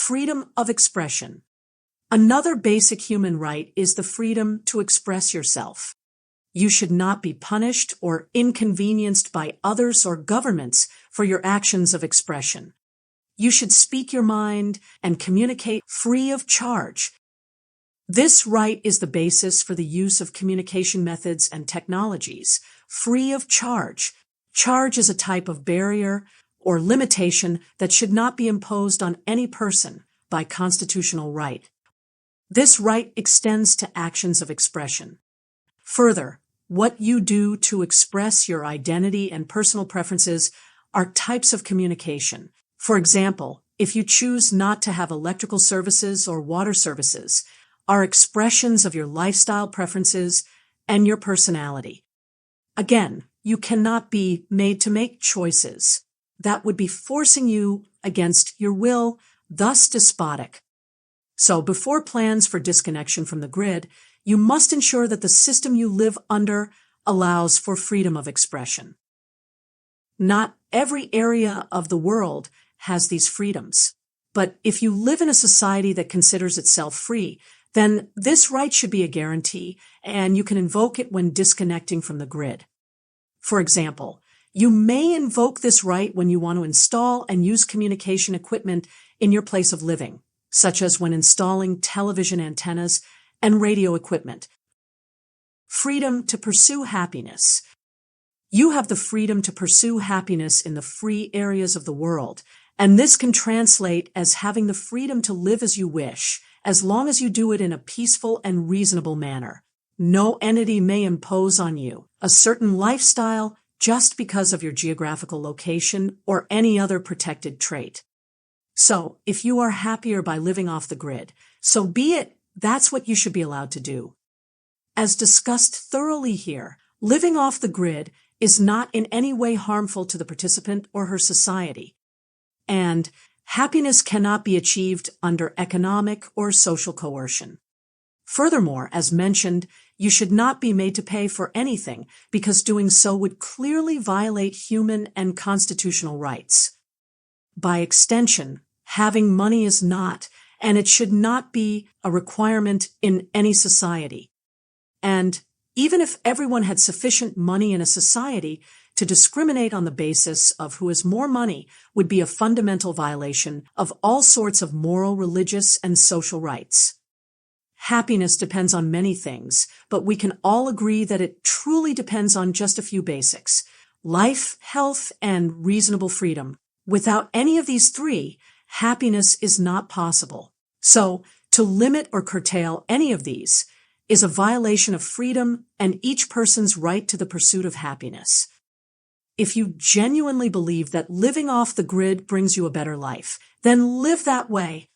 freedom of expression. Another basic human right is the freedom to express yourself. You should not be punished or inconvenienced by others or governments for your actions of expression. You should speak your mind and communicate free of charge. This right is the basis for the use of communication methods and technologies, free of charge. Charge is a type of barrier or limitation that should not be imposed on any person by constitutional right. This right extends to actions of expression. Further, what you do to express your identity and personal preferences are types of communication. For example, if you choose not to have electrical services or water services, are expressions of your lifestyle preferences and your personality. Again, you cannot be made to make choices. That would be forcing you against your will, thus despotic. So before plans for disconnection from the grid, you must ensure that the system you live under allows for freedom of expression. Not every area of the world has these freedoms, but if you live in a society that considers itself free, then this right should be a guarantee, and you can invoke it when disconnecting from the grid. For example, you may invoke this right when you want to install and use communication equipment in your place of living, such as when installing television antennas and radio equipment. Freedom to pursue happiness. You have the freedom to pursue happiness in the free areas of the world, and this can translate as having the freedom to live as you wish, as long as you do it in a peaceful and reasonable manner. No entity may impose on you a certain lifestyle just because of your geographical location or any other protected trait. So, if you are happier by living off the grid, so be it. That's what you should be allowed to do. As discussed thoroughly here, living off the grid is not in any way harmful to the participant or her society. And happiness cannot be achieved under economic or social coercion. Furthermore, as mentioned, you should not be made to pay for anything because doing so would clearly violate human and constitutional rights. By extension, having money is not, and it should not be a requirement in any society. And even if everyone had sufficient money in a society, to discriminate on the basis of who has more money would be a fundamental violation of all sorts of moral, religious, and social rights. Happiness depends on many things, but we can all agree that it truly depends on just a few basics: life, health, and reasonable freedom. Without any of these three, happiness is not possible. So, to limit or curtail any of these is a violation of freedom and each person's right to the pursuit of happiness. If you genuinely believe that living off the grid brings you a better life, then live that way.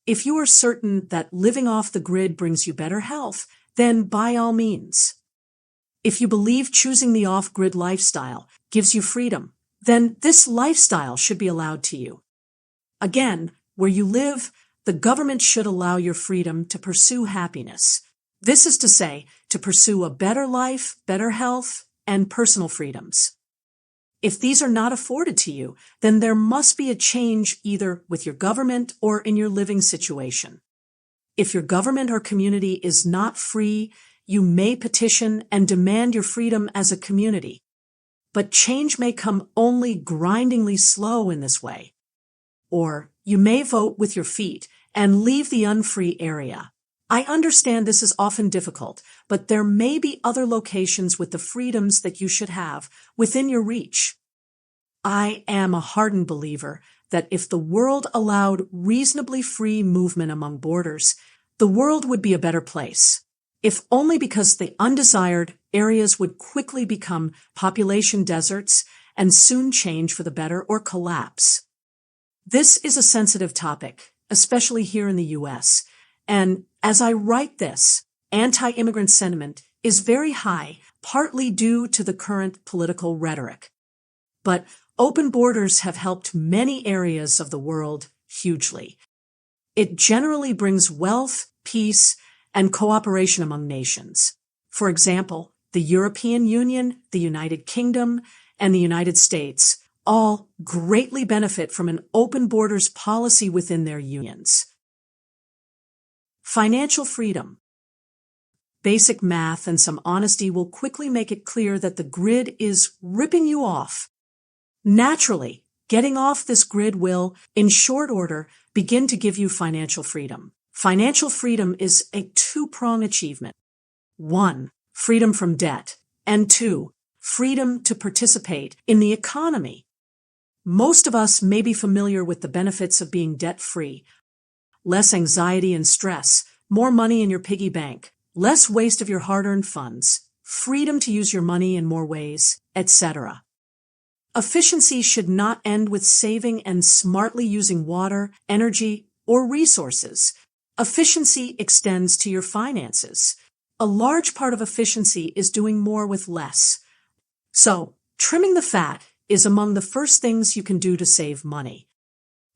If you are certain that living off the grid brings you better health, then by all means. If you believe choosing the off-grid lifestyle gives you freedom, then this lifestyle should be allowed to you. Again, where you live, the government should allow your freedom to pursue happiness. This is to say, to pursue a better life, better health, and personal freedoms. If these are not afforded to you, then there must be a change either with your government or in your living situation. If your government or community is not free, you may petition and demand your freedom as a community. But change may come only grindingly slow in this way. Or you may vote with your feet and leave the unfree area. I understand this is often difficult, but there may be other locations with the freedoms that you should have within your reach. I am a hardened believer that if the world allowed reasonably free movement among borders, the world would be a better place, if only because the undesired areas would quickly become population deserts and soon change for the better or collapse. This is a sensitive topic, especially here in the U.S., and as I write this, anti-immigrant sentiment is very high, partly due to the current political rhetoric. But open borders have helped many areas of the world hugely. It generally brings wealth, peace, and cooperation among nations. For example, the European Union, the United Kingdom, and the United States all greatly benefit from an open borders policy within their unions. Financial freedom. Basic math and some honesty will quickly make it clear that the grid is ripping you off. Naturally, getting off this grid will, in short order, begin to give you financial freedom. Financial freedom is a two-pronged achievement. 1. Freedom from debt. And 2. Freedom to participate in the economy. Most of us may be familiar with the benefits of being debt-free. Less anxiety and stress, more money in your piggy bank, less waste of your hard-earned funds, freedom to use your money in more ways, etc. Efficiency should not end with saving and smartly using water, energy, or resources. Efficiency extends to your finances. A large part of efficiency is doing more with less. So, trimming the fat is among the first things you can do to save money.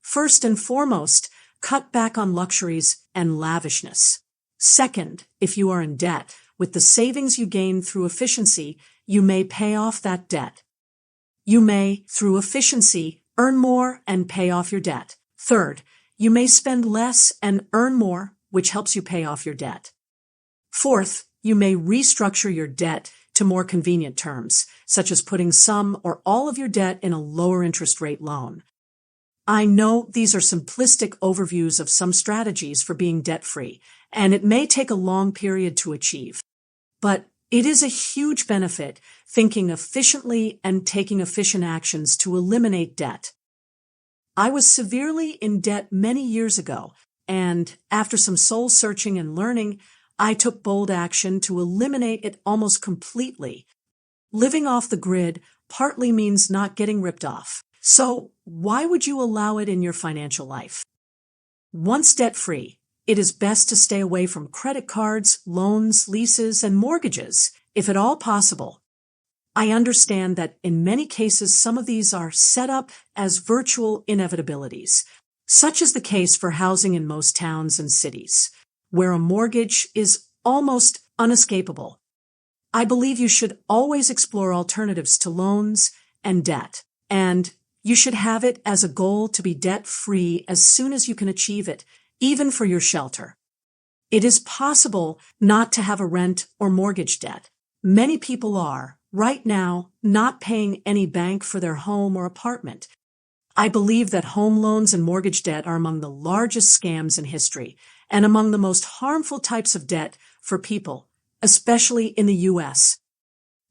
First and foremost, cut back on luxuries and lavishness. Second, if you are in debt, with the savings you gain through efficiency, you may pay off that debt. You may, through efficiency, earn more and pay off your debt. Third, you may spend less and earn more, which helps you pay off your debt. Fourth, you may restructure your debt to more convenient terms, such as putting some or all of your debt in a lower interest rate loan. I know these are simplistic overviews of some strategies for being debt-free, and it may take a long period to achieve. But it is a huge benefit thinking efficiently and taking efficient actions to eliminate debt. I was severely in debt many years ago, and after some soul-searching and learning, I took bold action to eliminate it almost completely. Living off the grid partly means not getting ripped off. So, why would you allow it in your financial life? Once debt-free, it is best to stay away from credit cards, loans, leases, and mortgages, if at all possible. I understand that in many cases some of these are set up as virtual inevitabilities. Such is the case for housing in most towns and cities, where a mortgage is almost unescapable. I believe you should always explore alternatives to loans and debt, and you should have it as a goal to be debt-free as soon as you can achieve it, even for your shelter. It is possible not to have a rent or mortgage debt. Many people are, right now, not paying any bank for their home or apartment. I believe that home loans and mortgage debt are among the largest scams in history and among the most harmful types of debt for people, especially in the U.S.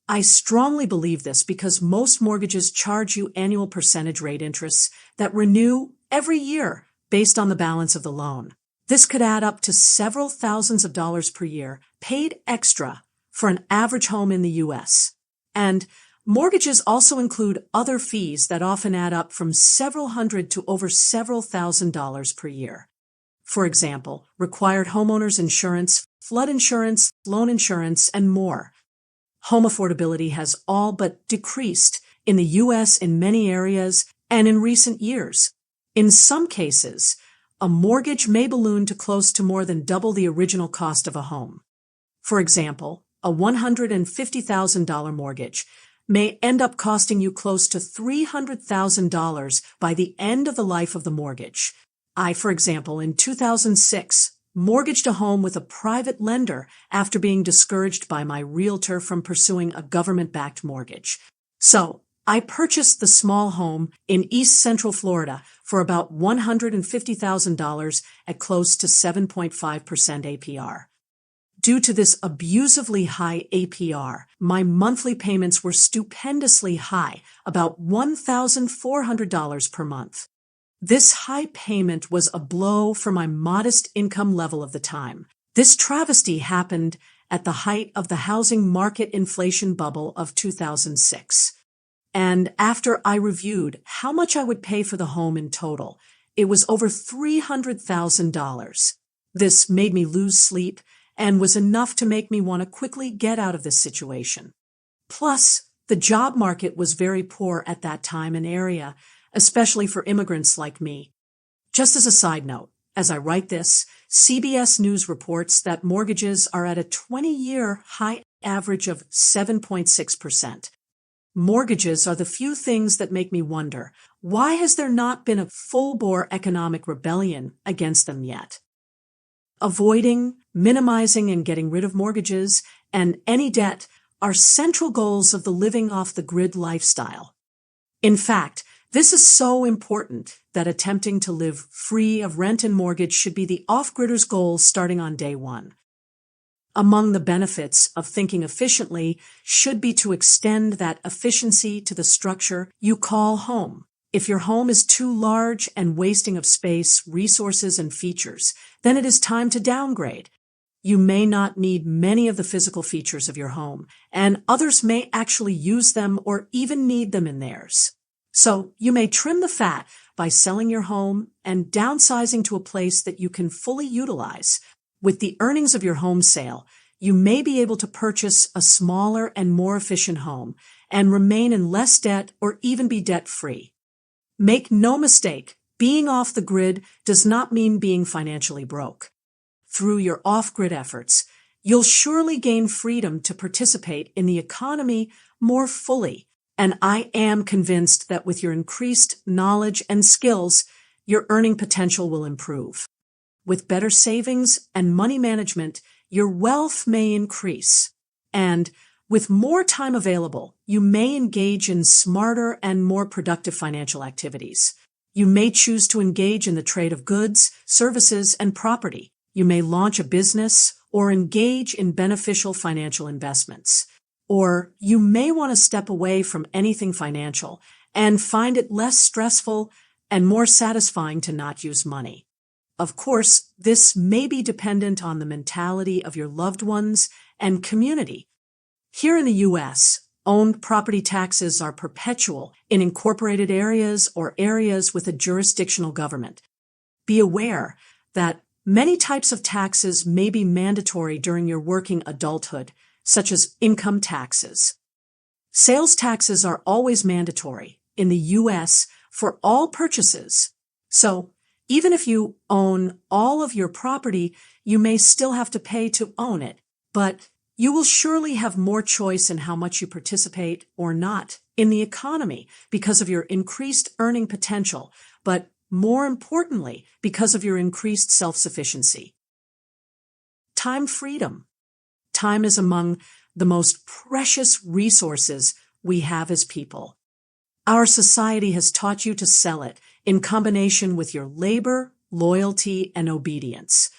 I strongly believe this because most mortgages charge you annual percentage rate interests that renew every year based on the balance of the loan. This could add up to several thousands of dollars per year, paid extra for an average home in the U.S. And mortgages also include other fees that often add up from several hundred to over several $1,000s per year. For example, required homeowners insurance, flood insurance, loan insurance, and more. Home affordability has all but decreased in the U.S. in many areas and in recent years. In some cases, a mortgage may balloon to close to more than double the original cost of a home. For example, a $150,000 mortgage may end up costing you close to $300,000 by the end of the life of the mortgage. I, for example, in 2006, mortgaged a home with a private lender after being discouraged by my realtor from pursuing a government-backed mortgage. So, I purchased the small home in East Central Florida for about $150,000 at close to 7.5% APR. Due to this abusively high APR, my monthly payments were stupendously high, about $1,400 per month. This high payment was a blow for my modest income level of the time. This travesty happened at the height of the housing market inflation bubble of 2006. And after I reviewed how much I would pay for the home in total, it was over $300,000. This made me lose sleep and was enough to make me want to quickly get out of this situation. Plus, the job market was very poor at that time and area, especially for immigrants like me. Just as a side note, as I write this, CBS News reports that mortgages are at a 20-year high average of 7.6%. Mortgages are the few things that make me wonder, why has there not been a full-bore economic rebellion against them yet? Avoiding, minimizing, and getting rid of mortgages and any debt are central goals of the living off the grid lifestyle. In fact, this is so important that attempting to live free of rent and mortgage should be the off-gridder's goal starting on day one. Among the benefits of thinking efficiently should be to extend that efficiency to the structure you call home. If your home is too large and wasting of space, resources, and features, then it is time to downgrade. You may not need many of the physical features of your home, and others may actually use them or even need them in theirs. So you may trim the fat by selling your home and downsizing to a place that you can fully utilize. With the earnings of your home sale, you may be able to purchase a smaller and more efficient home and remain in less debt or even be debt-free. Make no mistake, being off the grid does not mean being financially broke. Through your off-grid efforts, you'll surely gain freedom to participate in the economy more fully, and I am convinced that with your increased knowledge and skills, your earning potential will improve. With better savings and money management, your wealth may increase. And with more time available, you may engage in smarter and more productive financial activities. You may choose to engage in the trade of goods, services, and property. You may launch a business or engage in beneficial financial investments. Or you may want to step away from anything financial and find it less stressful and more satisfying to not use money. Of course, this may be dependent on the mentality of your loved ones and community. Here in the U.S., owned property taxes are perpetual in incorporated areas or areas with a jurisdictional government. Be aware that many types of taxes may be mandatory during your working adulthood, such as income taxes. Sales taxes are always mandatory in the U.S. for all purchases. So, even if you own all of your property, you may still have to pay to own it, but you will surely have more choice in how much you participate or not in the economy because of your increased earning potential, but more importantly, because of your increased self-sufficiency. Time freedom. Time is among the most precious resources we have as people. Our society has taught you to sell it in combination with your labor, loyalty, and obedience.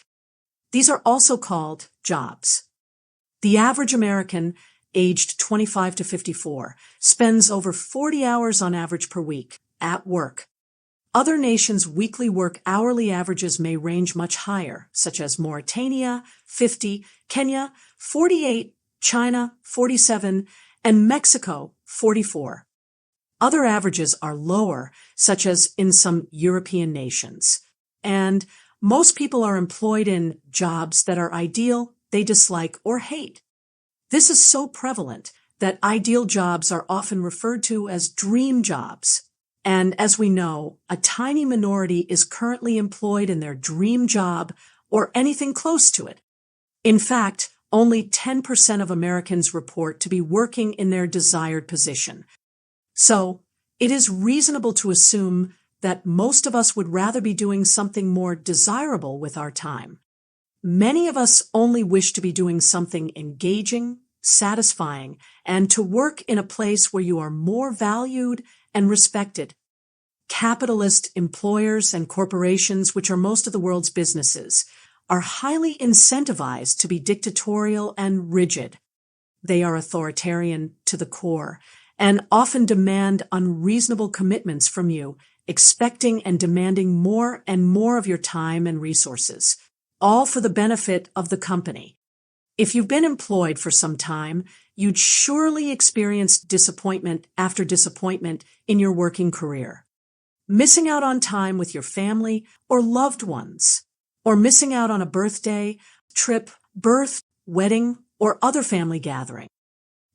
These are also called jobs. The average American, aged 25 to 54, spends over 40 hours on average per week at work. Other nations' weekly work hourly averages may range much higher, such as Mauritania, 50, Kenya, 48, China, 47, and Mexico, 44. Other averages are lower, such as in some European nations. And most people are employed in jobs that are ideal, they dislike, or hate. This is so prevalent that ideal jobs are often referred to as dream jobs. And as we know, a tiny minority is currently employed in their dream job or anything close to it. In fact, only 10% of Americans report to be working in their desired position. So, it is reasonable to assume that most of us would rather be doing something more desirable with our time. Many of us only wish to be doing something engaging, satisfying, and to work in a place where you are more valued and respected. Capitalist employers and corporations, which are most of the world's businesses, are highly incentivized to be dictatorial and rigid. They are authoritarian to the core and often demand unreasonable commitments from you, expecting and demanding more and more of your time and resources, all for the benefit of the company. If you've been employed for some time, you'd surely experience disappointment after disappointment in your working career. Missing out on time with your family or loved ones, or missing out on a birthday, trip, birth, wedding, or other family gathering.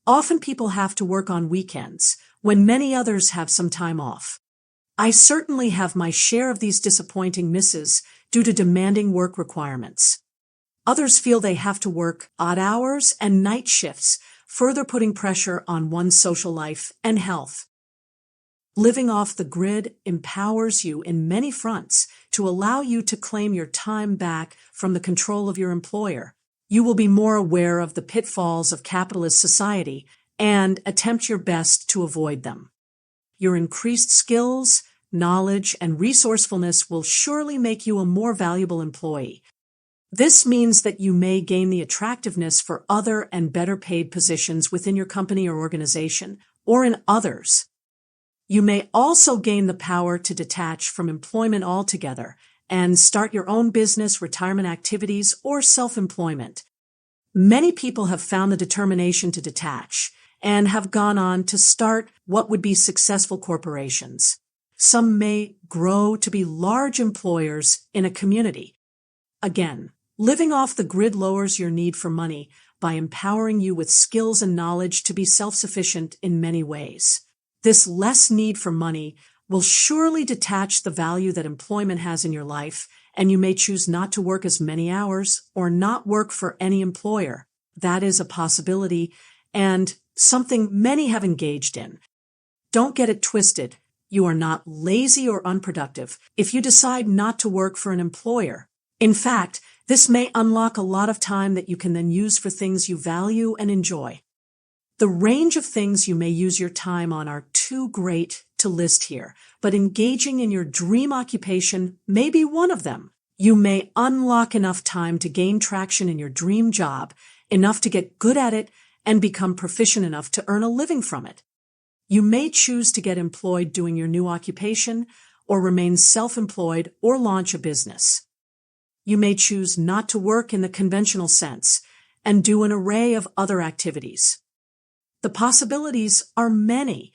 Often people have to work on weekends, when many others have some time off. I certainly have my share of these disappointing misses due to demanding work requirements. Others feel they have to work odd hours and night shifts further putting pressure on one's social life and health. Living off the grid empowers you in many fronts to allow you to claim your time back from the control of your employer. You will be more aware of the pitfalls of capitalist society and attempt your best to avoid them. Your increased skills, knowledge, and resourcefulness will surely make you a more valuable employee. This means that you may gain the attractiveness for other and better paid positions within your company or organization, or in others. You may also gain the power to detach from employment altogether and start your own business, retirement activities, or self-employment. Many people have found the determination to detach and have gone on to start what would be successful corporations. Some may grow to be large employers in a community. Again, living off the grid lowers your need for money by empowering you with skills and knowledge to be self-sufficient in many ways. This less need for money will surely detach the value that employment has in your life, and you may choose not to work as many hours or not work for any employer. That is a possibility and something many have engaged in. Don't get it twisted. You are not lazy or unproductive if you decide not to work for an employer. In fact, this may unlock a lot of time that you can then use for things you value and enjoy. The range of things you may use your time on are too great to list here, but engaging in your dream occupation may be one of them. You may unlock enough time to gain traction in your dream job, enough to get good at it, and become proficient enough to earn a living from it. You may choose to get employed doing your new occupation, or remain self-employed, or launch a business. You may choose not to work in the conventional sense, and do an array of other activities. The possibilities are many,